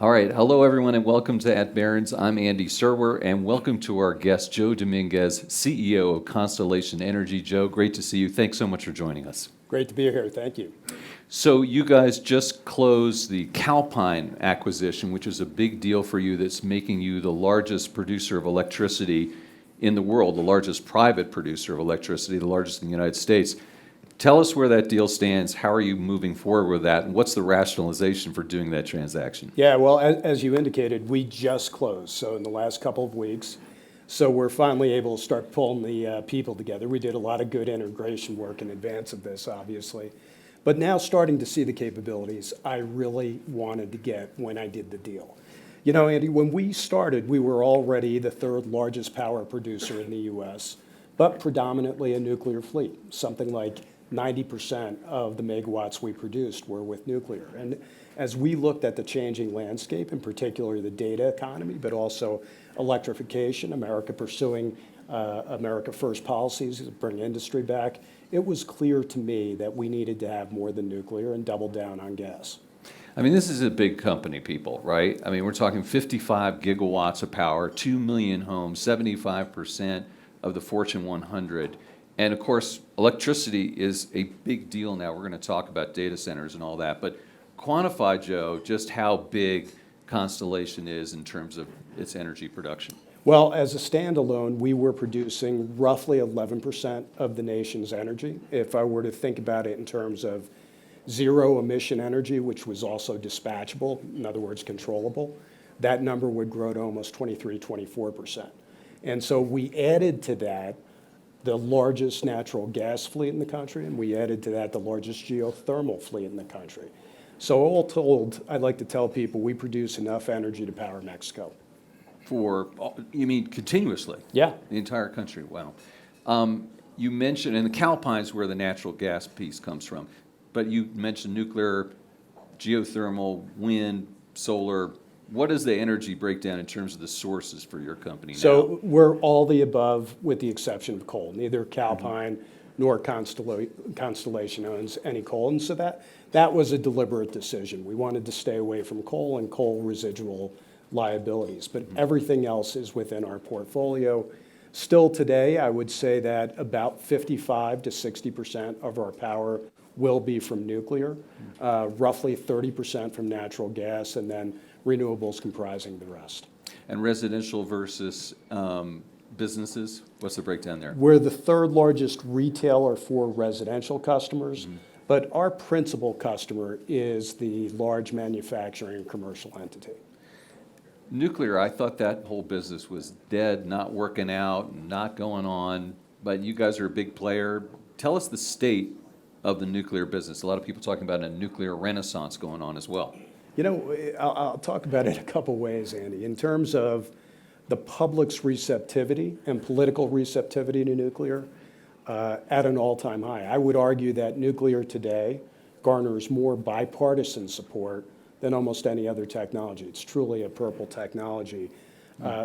All right. Hello, everyone, and welcome to At Barrons. I'm Andy Serwer, and welcome to our guest, Joe Dominguez, CEO of Constellation Energy. Joe, great to see you. Thanks so much for joining us. Great to be here. Thank you. So you guys just closed the Calpine acquisition, which is a big deal for you that's making you the largest producer of electricity in the world, the largest private producer of electricity, the largest in the United States. Tell us where that deal stands. How are you moving forward with that? And what's the rationalization for doing that transaction? Yeah, well, as you indicated, we just closed, so in the last couple of weeks. So we're finally able to start pulling the people together. We did a lot of good integration work in advance of this, obviously. But now starting to see the capabilities I really wanted to get when I did the deal. You know, Andy, when we started, we were already the third largest power producer in the U.S., but predominantly a nuclear fleet, something like 90% of the megawatts we produced were with nuclear. And as we looked at the changing landscape, in particular the data economy, but also electrification, America pursuing America First policies to bring industry back, it was clear to me that we needed to have more than nuclear and double down on gas. I mean, this is a big company, people, right? I mean, we're talking 55 gigawatts of power, 2 million homes, 75% of the Fortune 100. And of course, electricity is a big deal now. We're going to talk about data centers and all that. But quantify, Joe, just how big Constellation is in terms of its energy production. Well, as a standalone, we were producing roughly 11% of the nation's energy. If I were to think about it in terms of zero emission energy, which was also dispatchable, in other words, controllable, that number would grow to almost 23, 24%. And so we added to that the largest natural gas fleet in the country, and we added to that the largest geothermal fleet in the country. So all told, I'd like to tell people we produce enough energy to power Mexico. You mean continuously? Yeah. The entire country, wow. You mentioned, and the Calpine's where the natural gas piece comes from, but you mentioned nuclear, geothermal, wind, solar. What is the energy breakdown in terms of the sources for your company now? So we're all the above with the exception of coal. Neither Calpine nor Constellation owns any coal. And so that was a deliberate decision. We wanted to stay away from coal and coal residual liabilities. But everything else is within our portfolio. Still today, I would say that about 55 to 60% of our power will be from nuclear, roughly 30% from natural gas, and then renewables comprising the rest. And residential versus businesses, what's the breakdown there? We're the third largest retailer for residential customers, but our principal customer is the large manufacturing and commercial entity. Nuclear, I thought that whole business was dead, not working out, not going on, but you guys are a big player. Tell us the state of the nuclear business. A lot of people talking about a nuclear renaissance going on as well. You know, I'll talk about it a couple ways, Andy. In terms of the public's receptivity and political receptivity to nuclear, at an all-time high. I would argue that nuclear today garners more bipartisan support than almost any other technology. It's truly a purple technology.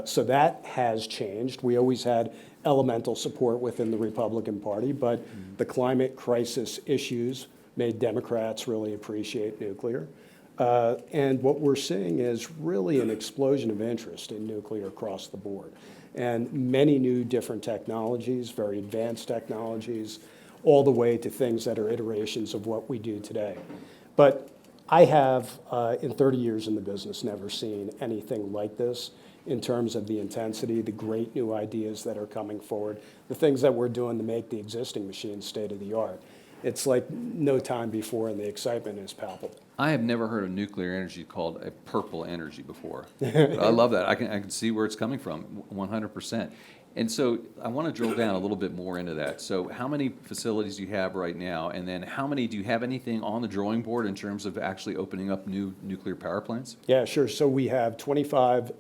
So that has changed. We always had elemental support within the Republican Party, but the climate crisis issues made Democrats really appreciate nuclear. And what we're seeing is really an explosion of interest in nuclear across the board. And many new different technologies, very advanced technologies, all the way to things that are iterations of what we do today. But I have, in 30 years in the business, never seen anything like this in terms of the intensity, the great new ideas that are coming forward, the things that we're doing to make the existing machines state of the art. It's like no time before, and the excitement is palpable. I have never heard of nuclear energy called a purple energy before. But I love that. I can see where it's coming from, 100%. And so I want to drill down a little bit more into that. So how many facilities do you have right now? And then how many, do you have anything on the drawing board in terms of actually opening up new nuclear power plants? Yeah, sure. So we have 25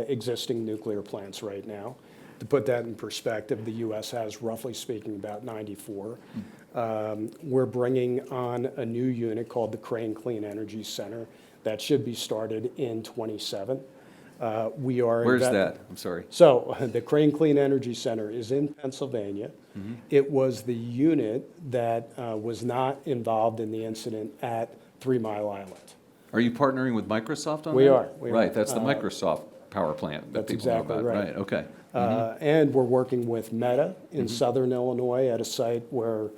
existing nuclear plants right now. To put that in perspective, the U.S. has, roughly speaking, about 94. We're bringing on a new unit called the Crane Clean Energy Center that should be started in 27. Where's that? I'm sorry. So the Crane Clean Energy Center is in Pennsylvania. It was the unit that was not involved in the incident at 3 Mile Island. Are you partnering with Microsoft on We that? are, we Right, are. that's the Microsoft power plant that That's people know exactly about. right. Right, okay. And we're working with Meta in southern Illinois at a site where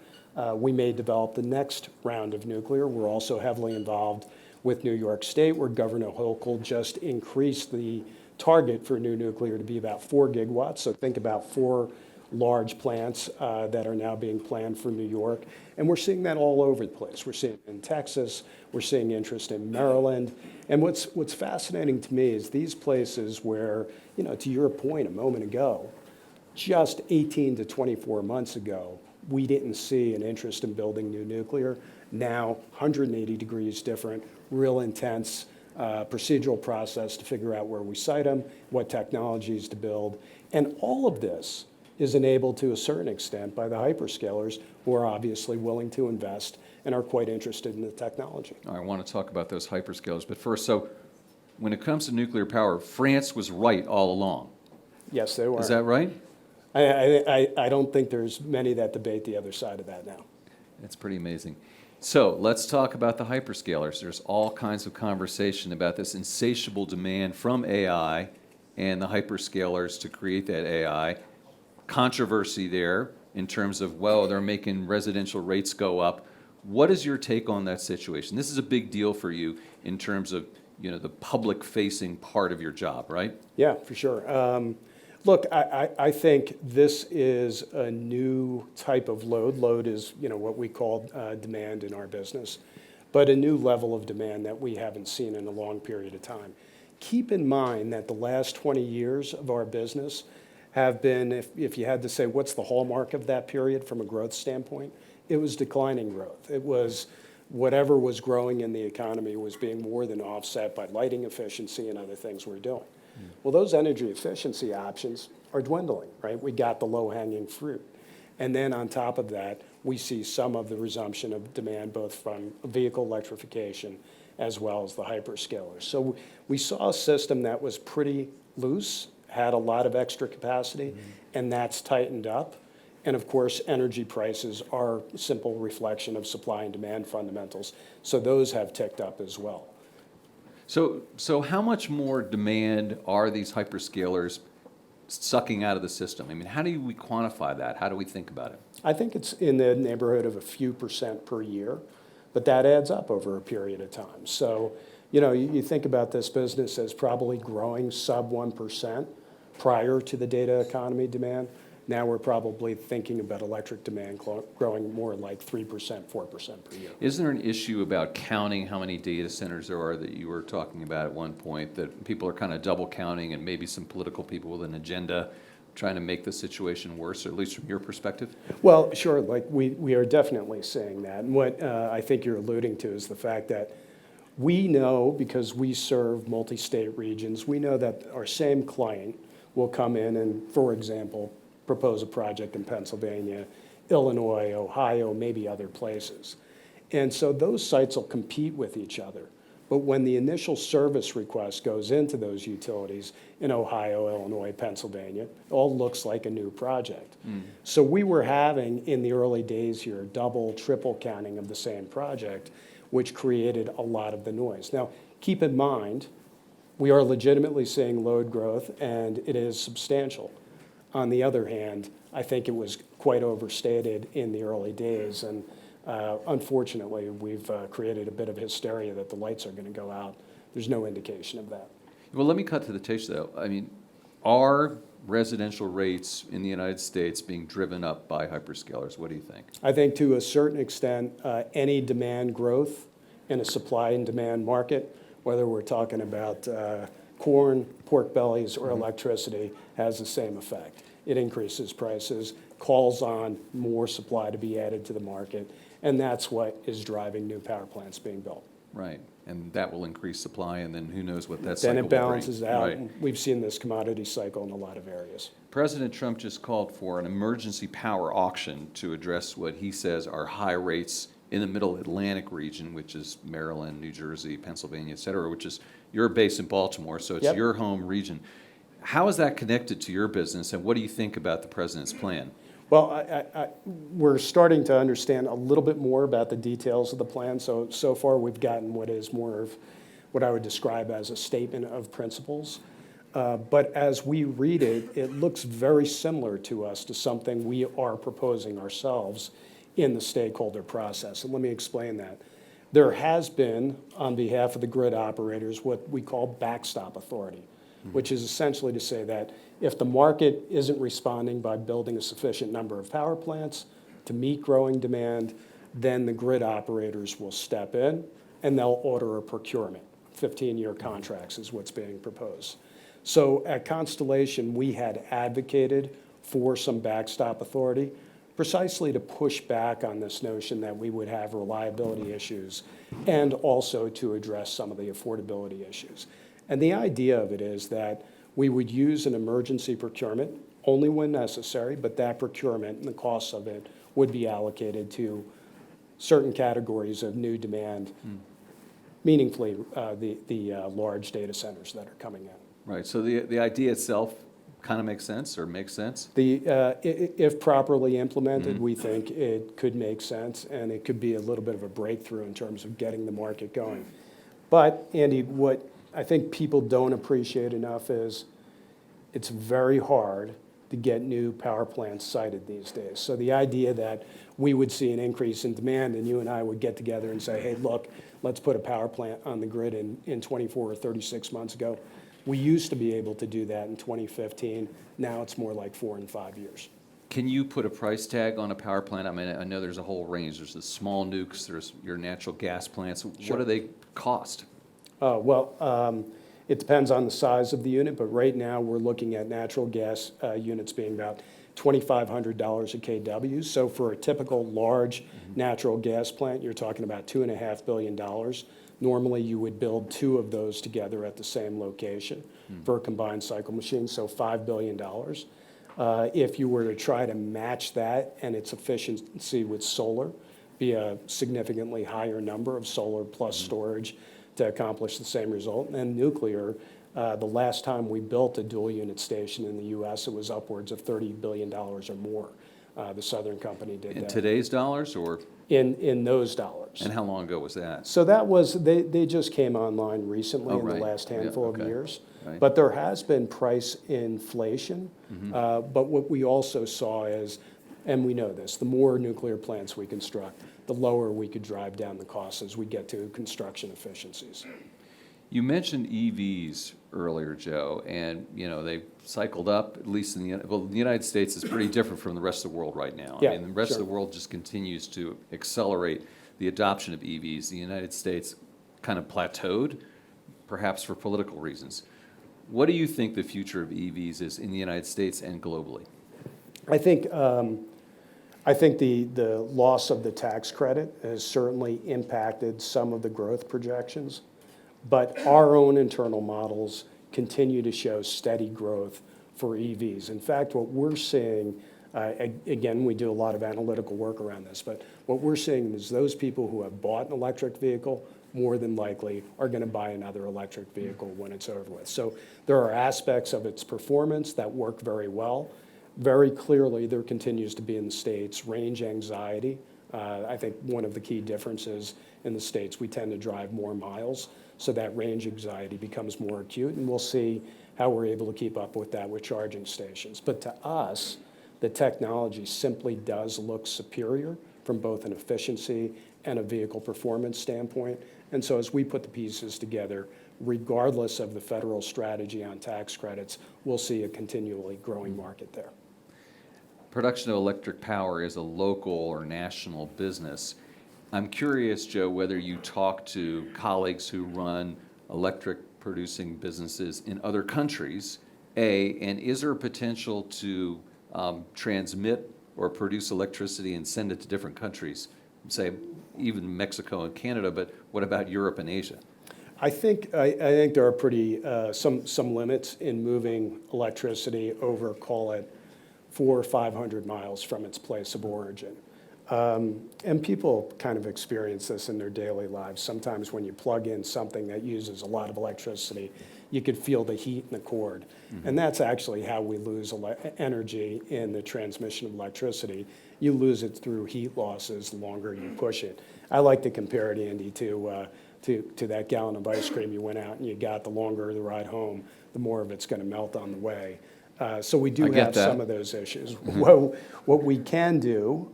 we may develop the next round of nuclear. We're also heavily involved with New York State, where Governor Hochul just increased the target for new nuclear to be about 4 gigawatts. So think about 4 large plants that are now being planned for New York. And we're seeing that all over the place. We're seeing it in Texas, we're seeing interest in Maryland. And what's fascinating to me is these places where, you know, to your point a moment ago, just 18 to 24 months ago, we didn't see an interest in building new nuclear. Now, 180 degrees different, real intense procedural process to figure out where we site them, what technologies to build. And all of this is enabled to a certain extent by the hyperscalers, who are obviously willing to invest and are quite interested in the technology. I want to talk about those hyperscalers, but first, so when it comes to nuclear power, France was right all along. Yes, they were. Is that right? I don't think there's many that debate the other side of that now. That's pretty amazing. So let's talk about the hyperscalers. There's all kinds of conversation about this insatiable demand from AI and the hyperscalers to create that AI. Controversy there in terms of, well, they're making residential rates go up. What is your take on that situation? This is a big deal for you in terms of, you know, the public-facing part of your job, right? Yeah, for sure. Look, I think this is a new type of load. Load is, you know, what we call demand in our business, but a new level of demand that we haven't seen in a long period of time. Keep in mind that the last 20 years of our business have been, if you had to say what's the hallmark of that period from a growth standpoint, it was declining growth. It was whatever was growing in the economy was being more than offset by lighting efficiency and other things we're doing. Well, those energy efficiency options are dwindling, right? We got the low-hanging fruit. And then on top of that, we see some of the resumption of demand, both from vehicle electrification as well as the hyperscalers. So we saw a system that was pretty loose, had a lot of extra capacity, and that's tightened up. And of course, energy prices are a simple reflection of supply and demand fundamentals. So those have ticked up as well. So how much more demand are these hyperscalers sucking out of the system? I mean, how do we quantify that? How do we think about it? I think it's in the neighborhood of a few percent per year, but that adds up over a period of time. So, you know, you think about this business as probably growing sub 1% prior to the data economy demand. Now we're probably thinking about electric demand growing more like 3%, 4% per year. Isn't there an issue about counting how many data centers there are that you were talking about at one point, that people are kind of double counting, and maybe some political people with an agenda trying to make the situation worse, or at least from your perspective? Well, sure, like we are definitely seeing that. And what I think you're alluding to is the fact that we know, because we serve multi-state regions, we know that our same client will come in and, for example, propose a project in Pennsylvania, Illinois, Ohio, maybe other places. And so those sites will compete with each other. But when the initial service request goes into those utilities in Ohio, Illinois, Pennsylvania, it all looks like a new project. So we were having, in the early days here, double, triple counting of the same project, which created a lot of the noise. Now, keep in mind, we are legitimately seeing load growth, and it is substantial. On the other hand, I think it was quite overstated in the early days, and unfortunately, we've created a bit of hysteria that the lights are going to go out. There's no indication of that. Well, let me cut to the chase, though. I mean, are residential rates in the United States being driven up by hyperscalers? What do you think? I think to a certain extent, any demand growth in a supply and demand market, whether we're talking about corn, pork bellies, or electricity, has the same effect. It increases prices, calls on more supply to be added to the market, and that's what is driving new power plants being built. Right, and that will increase supply, and then who knows what that cycle Then will it bring. balances out. Right. And we've seen this commodity cycle in a lot of areas. President Trump just called for an emergency power auction to address what he says are high rates in the Middle Atlantic region, which is Maryland, New Jersey, Pennsylvania, et cetera, which is your base in Baltimore, so it's Yep. your home region. How is that connected to your business, and what do you think about the president's plan? Well, we're starting to understand a little bit more about the details of the plan. So far we've gotten what is more of what I would describe as a statement of principles. But as we read it, it looks very similar to us to something we are proposing ourselves in the stakeholder process. And let me explain that. There has been, on behalf of the grid operators, what we call backstop authority, which is essentially to say that if the market isn't responding by building a sufficient number of power plants to meet growing demand, then the grid operators will step in and they'll order a procurement. 15-year contracts is what's being proposed. So at Constellation, we had advocated for some backstop authority precisely to push back on this notion that we would have reliability issues and also to address some of the affordability issues. And the idea of it is that we would use an emergency procurement only when necessary, but that procurement and the costs of it would be allocated to certain categories of new demand, meaningfully the large data centers that are coming in. Right, so the idea itself kind of makes sense or makes sense? If properly implemented, we think it could make sense, and it could be a little bit of a breakthrough in terms of getting the market going. But, Andy, what I think people don't appreciate enough is it's very hard to get new power plants sited these days. So the idea that we would see an increase in demand and you and I would get together and say, hey, look, let's put a power plant on the grid in 24 or 36 months ago. We used to be able to do that in 2015. Now it's more like 4 and 5 years. Can you put a price tag on a power plant? I mean, I know there's a whole range. There's the small nukes, there's your natural gas plants. Sure. What do they cost? It depends on the size of the unit, but right now we're looking at natural gas units being about $2,500 a kW. So for a typical large natural gas plant, you're talking about $2.5 billion. Normally you would build 2 of those together at the same location for a combined cycle machine, so $5 billion. If you were to try to match that and its efficiency with solar, be a significantly higher number of solar plus storage to accomplish the same result. And nuclear, the last time we built a dual unit station in the US, it was upwards of $30 billion or more. The Southern Company did that. In today's dollars or? In those dollars. And how long ago was that? So that was, they just came online recently in the last handful of years. Right. But there has been price inflation. But what we also saw is, and we know this, the more nuclear plants we construct, the lower we could drive down the costs as we get to construction efficiencies. You mentioned EVs earlier, Joe, and they cycled up, at least in the United States is pretty different from the rest of the world right now. Yeah, I mean, the rest sure. of the world just continues to accelerate the adoption of EVs. The United States kind of plateaued, perhaps for political reasons. What do you think the future of EVs is in the United States and globally? I think the loss of the tax credit has certainly impacted some of the growth projections, but our own internal models continue to show steady growth for EVs. In fact, what we're seeing, again, we do a lot of analytical work around this, but what we're seeing is those people who have bought an electric vehicle more than likely are going to buy another electric vehicle when it's over with. So there are aspects of its performance that work very well. Very clearly, there continues to be in the States range anxiety. I think one of the key differences in the States, we tend to drive more miles, so that range anxiety becomes more acute, and we'll see how we're able to keep up with that with charging stations. But to us, the technology simply does look superior from both an efficiency and a vehicle performance standpoint. And so as we put the pieces together, regardless of the federal strategy on tax credits, we'll see a continually growing market there. Production of electric power is a local or national business. I'm curious, Joe, whether you talk to colleagues who run electric producing businesses in other countries, and is there a potential to transmit or produce electricity and send it to different countries, say even Mexico and Canada, but what about Europe and Asia? I think there are pretty some limits in moving electricity over, call it, 400 or 500 miles from its place of origin. And people kind of experience this in their daily lives. Sometimes when you plug in something that uses a lot of electricity, you could feel the heat in the cord. And that's actually how we lose energy in the transmission of electricity. You lose it through heat losses the longer you push it. I like to compare it, Andy, to to that gallon of ice cream you went out and you got, the longer the ride home, the more of it's going to melt on the way. So we do I get have that. some of those issues. What we can do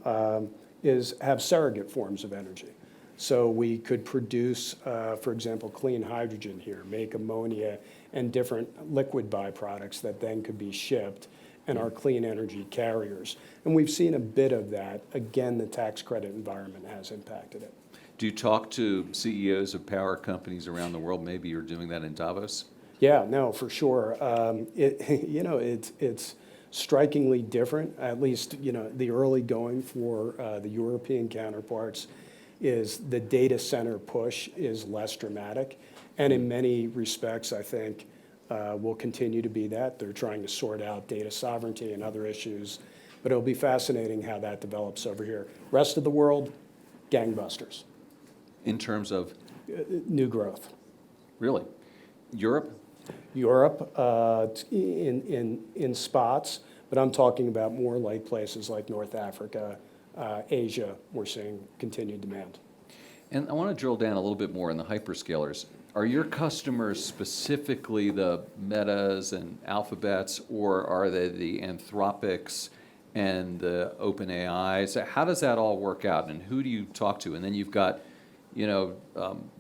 is have surrogate forms of energy. So we could produce, for example, clean hydrogen here, make ammonia and different liquid byproducts that then could be shipped and are clean energy carriers. And we've seen a bit of that. Again, the tax credit environment has impacted it. Do you talk to CEOs of power companies around the world? Maybe you're doing that in Davos? Yeah, no, for sure. It's strikingly different, at least, the early going for the European counterparts is the data center push is less dramatic. And in many respects, I think, will continue to be that. They're trying to sort out data sovereignty and other issues. But it'll be fascinating how that develops over here. Rest of the world, gangbusters. In terms of? New growth. Really? Europe? Europe in spots, but I'm talking about more like places like North Africa, Asia, we're seeing continued demand. And I want to drill down a little bit more in the hyperscalers. Are your customers specifically the Metas and Alphabets, or are they the Anthropics and the OpenAIs? How does that all work out, and who do you talk to? And then you've got,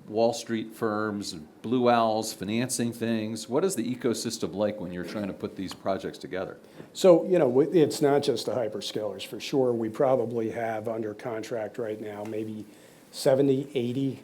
Wall Street firms, Blue Owls financing things. What is the ecosystem like when you're trying to put these projects together? So, it's not just the hyperscalers, for sure. We probably have under contract right now maybe 70, 80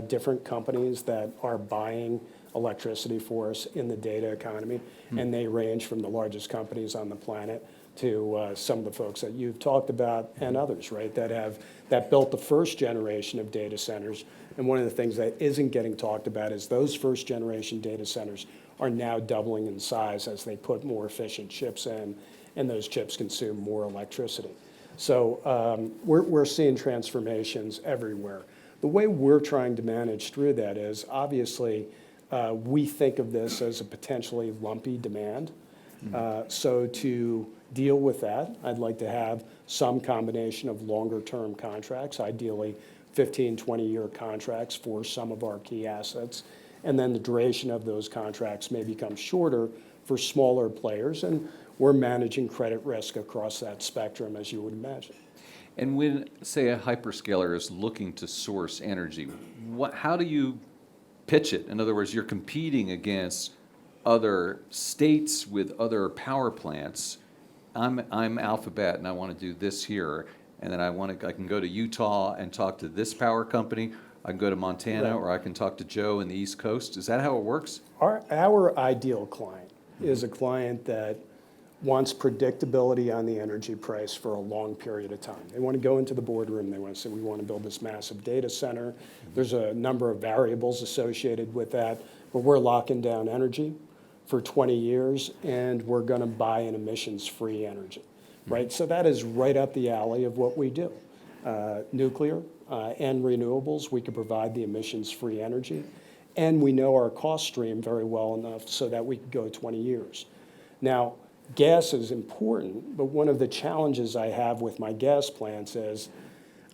different companies that are buying electricity for us in the data economy. And they range from the largest companies on the planet to some of the folks that you've talked about and others, right, that built the first generation of data centers. And one of the things that isn't getting talked about is those first generation data centers are now doubling in size as they put more efficient chips in, and those chips consume more electricity. So we're seeing transformations everywhere. The way we're trying to manage through that is, obviously, we think of this as a potentially lumpy demand. So to deal with that, I'd like to have some combination of longer-term contracts, ideally 15, 20-year contracts for some of our key assets. And then the duration of those contracts may become shorter for smaller players. And we're managing credit risk across that spectrum, as you would imagine. And when, say, a hyperscaler is looking to source energy, how do you pitch it? In other words, you're competing against other states with other power plants. I'm Alphabet, and I want to do this here, and then I can go to Utah and talk to this power company. I can go to Montana, or I can talk to Joe in the East Coast. Is that how it works? Our ideal client is a client that wants predictability on the energy price for a long period of time. They want to go into the boardroom. They want to say, we want to build this massive data center. There's a number of variables associated with that, but we're locking down energy for 20 years, and we're going to buy an emissions-free energy, right? So that is right up the alley of what we do. Nuclear and renewables, we can provide the emissions-free energy, and we know our cost stream very well enough so that we could go 20 years. Now, gas is important, but one of the challenges I have with my gas plants is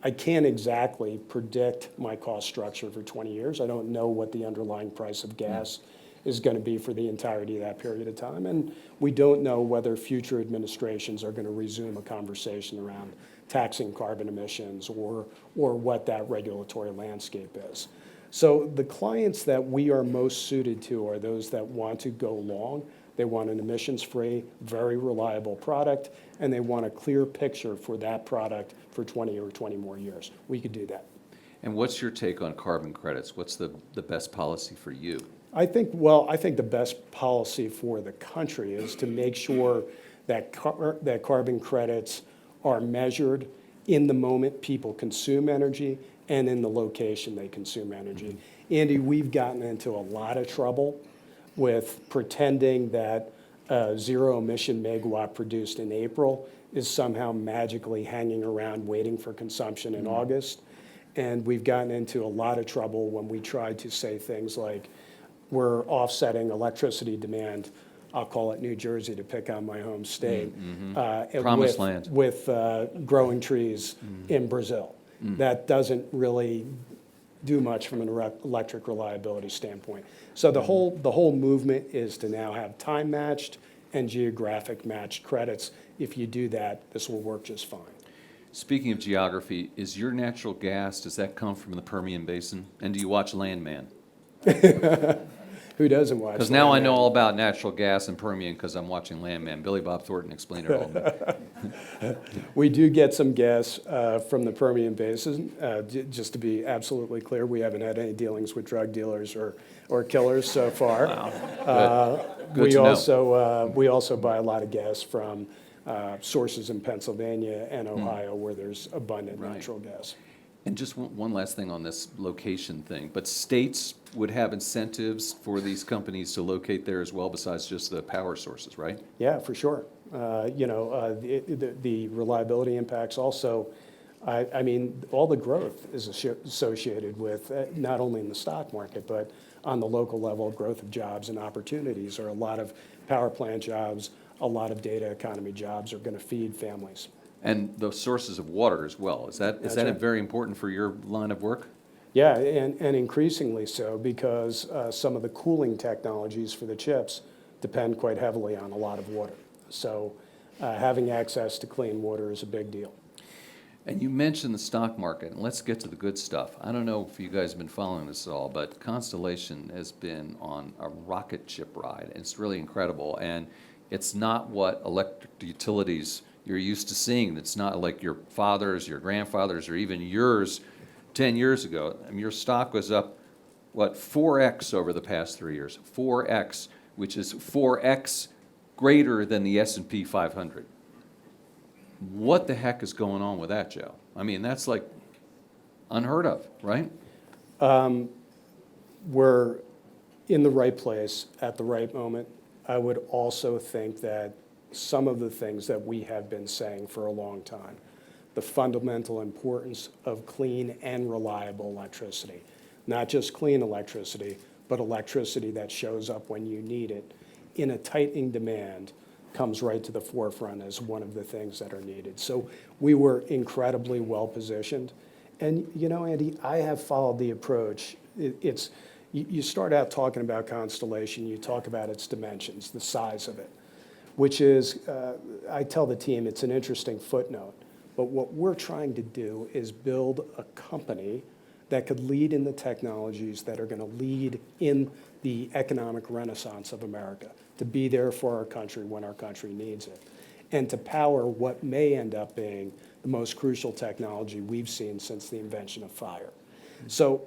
I can't exactly predict my cost structure for 20 years. I don't know what the underlying price of gas is going to be for the entirety of that period of time. And we don't know whether future administrations are going to resume a conversation around taxing carbon emissions or what that regulatory landscape is. So the clients that we are most suited to are those that want to go long. They want an emissions-free, very reliable product, and they want a clear picture for that product for 20 or 20 more years. We could do that. And what's your take on carbon credits? What's the best policy for you? I think the best policy for the country is to make sure that carbon credits are measured in the moment people consume energy and in the location they consume energy. Andy, we've gotten into a lot of trouble with pretending that a zero-emission megawatt produced in April is somehow magically hanging around waiting for consumption in August. And we've gotten into a lot of trouble when we tried to say things like, we're offsetting electricity demand, I'll call it New Jersey to pick on my home state, Promised land. with growing trees in Brazil. That doesn't really do much from an electric reliability standpoint. So the whole movement is to now have time-matched and geographic matched credits. If you do that, this will work just fine. Speaking of geography, is your natural gas, does that come from the Permian Basin? And do you watch Landman? Who doesn't watch? Because now I know all about natural gas and Permian because I'm watching Landman. Billy Bob Thornton explained it all to me. We do get some gas from the Permian Basin. Just to be absolutely clear, we haven't had any dealings with drug dealers or killers so far. Wow. Good We to know. also buy a lot of gas from sources in Pennsylvania and Ohio where there's abundant natural gas. And just one last thing on this location thing, but states would have incentives for these companies to locate there as well besides just the power sources, right? Yeah, for sure. The reliability impacts also, I mean, all the growth is associated with, not only in the stock market, but on the local level, growth of jobs and opportunities, or a lot of power plant jobs, a lot of data economy jobs are going to feed families. And the sources of water as well. Is that right. very important for your line of work? Yeah, and increasingly so, because some of the cooling technologies for the chips depend quite heavily on a lot of water. So having access to clean water is a big deal. And you mentioned the stock market, and let's get to the good stuff. I don't know if you guys have been following this at all, but Constellation has been on a rocket ship ride. It's really incredible, and it's not what electric utilities you're used to seeing. It's not like your father's, your grandfather's, or even yours 10 years ago. I mean, your stock was up, 4x over the past 3 years. 4x, which is 4x greater than the S&P 500. What the heck is going on with that, Joe? I mean, that's like unheard of, right? We're in the right place at the right moment. I would also think that some of the things that we have been saying for a long time, the fundamental importance of clean and reliable electricity, not just clean electricity, but electricity that shows up when you need it in a tightening demand, comes right to the forefront as one of the things that are needed. So we were incredibly well positioned. And you know, Andy, I have followed the approach. You start out talking about Constellation, you talk about its dimensions, the size of it, which is, I tell the team, it's an interesting footnote. But what we're trying to do is build a company that could lead in the technologies that are going to lead in the economic renaissance of America, to be there for our country when our country needs it, and to power what may end up being the most crucial technology we've seen since the invention of fire. So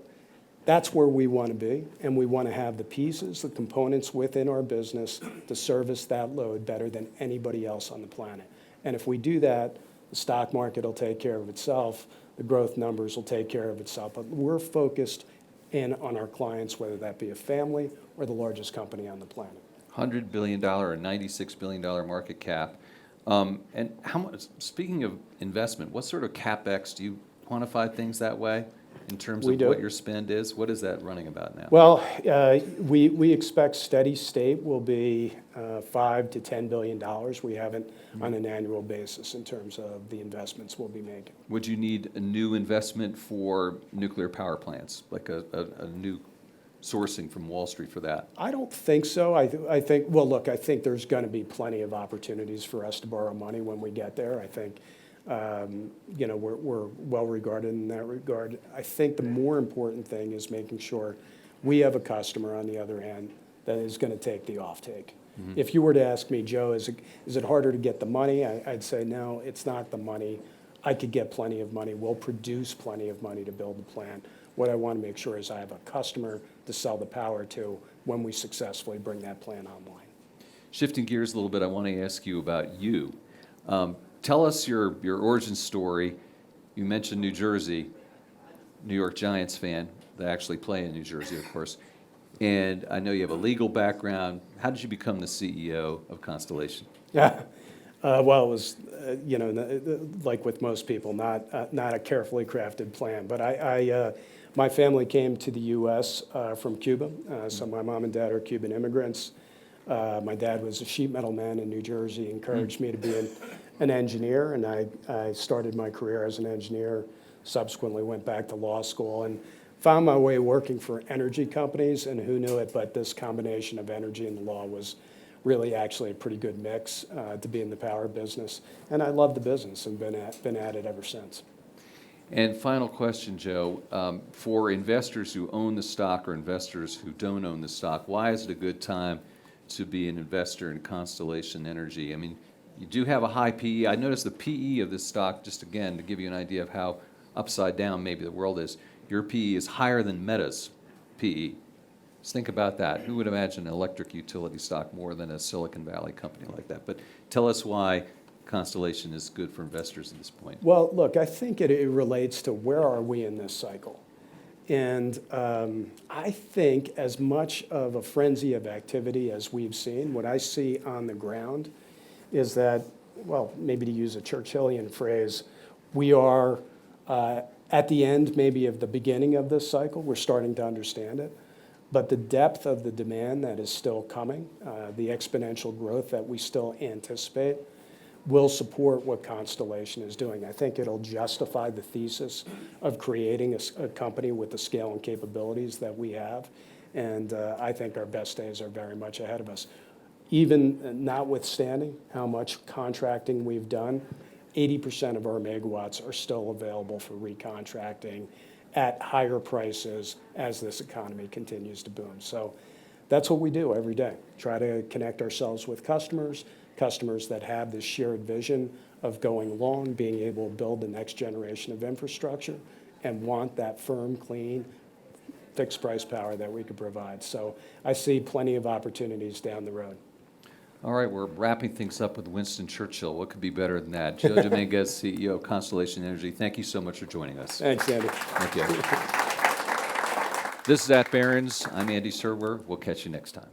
that's where we want to be, and we want to have the pieces, the components within our business to service that load better than anybody else on the planet. And if we do that, the stock market will take care of itself, the growth numbers will take care of itself. But we're focused in on our clients, whether that be a family or the largest company on the planet. $100 billion or $96 billion market cap. And how much, speaking of investment, what sort of CapEx, do you quantify things that way in terms of what your spend is? What is that running about now? Well, we expect steady state will be $5 to $10 billion. We haven't on an annual basis in terms of the investments we'll be making. Would you need a new investment for nuclear power plants, like a new sourcing from Wall Street for that? I don't think so. I think, well, look, I think there's going to be plenty of opportunities for us to borrow money when we get there. I think, we're well regarded in that regard. I think the more important thing is making sure we have a customer on the other end that is going to take the offtake. Mm-hmm. If you were to ask me, Joe, is it harder to get the money? I'd say, no, it's not the money. I could get plenty of money. We'll produce plenty of money to build the plant. What I want to make sure is I have a customer to sell the power to when we successfully bring that plant online. Shifting gears a little bit, I want to ask you about you. Tell us your origin story. You mentioned New Jersey, New York Giants fan. They actually play in New Jersey, of course. And I know you have a legal background. How did you become the CEO of Constellation? Yeah. Well, it was, like with most people, not a carefully crafted plan. But my family came to the U.S. From Cuba, so my mom and dad are Cuban immigrants. My dad was a sheet metal man in New Jersey, encouraged me to be an engineer, and I started my career as an engineer, subsequently went back to law school. And found my way working for energy companies, and who knew it, but this combination of energy and the law was really actually a pretty good mix to be in the power business. And I love the business and been at it ever since. And final question, Joe. For investors who own the stock or investors who don't own the stock, why is it a good time to be an investor in Constellation Energy? I mean, you do have a high PE. I noticed the PE of this stock, just again, to give you an idea of how upside down maybe the world is, your PE is higher than Meta's PE. Just think about that. Who would imagine an electric utility stock more than a Silicon Valley company like that? But tell us why Constellation is good for investors at this point. Well, look, I think it relates to where are we in this cycle. And I think as much of a frenzy of activity as we've seen, what I see on the ground is that, well, maybe to use a Churchillian phrase, we are at the end maybe of the beginning of this cycle. We're starting to understand it. But the depth of the demand that is still coming, the exponential growth that we still anticipate, will support what Constellation is doing. I think it'll justify the thesis of creating a company with the scale and capabilities that we have. And I think our best days are very much ahead of us. Even notwithstanding how much contracting we've done, 80% of our megawatts are still available for recontracting at higher prices as this economy continues to boom. So that's what we do every day. Try to connect ourselves with customers that have this shared vision of going long, being able to build the next generation of infrastructure, and want that firm, clean, fixed price power that we could provide. So I see plenty of opportunities down the road. All right, we're wrapping things up with Winston Churchill. What could be better than that? Joe Dominguez, CEO of Constellation Energy, thank you so much for joining us. Thanks, Andy. Thank you. This is at Barron's. I'm Andy Serwer. We'll catch you next time.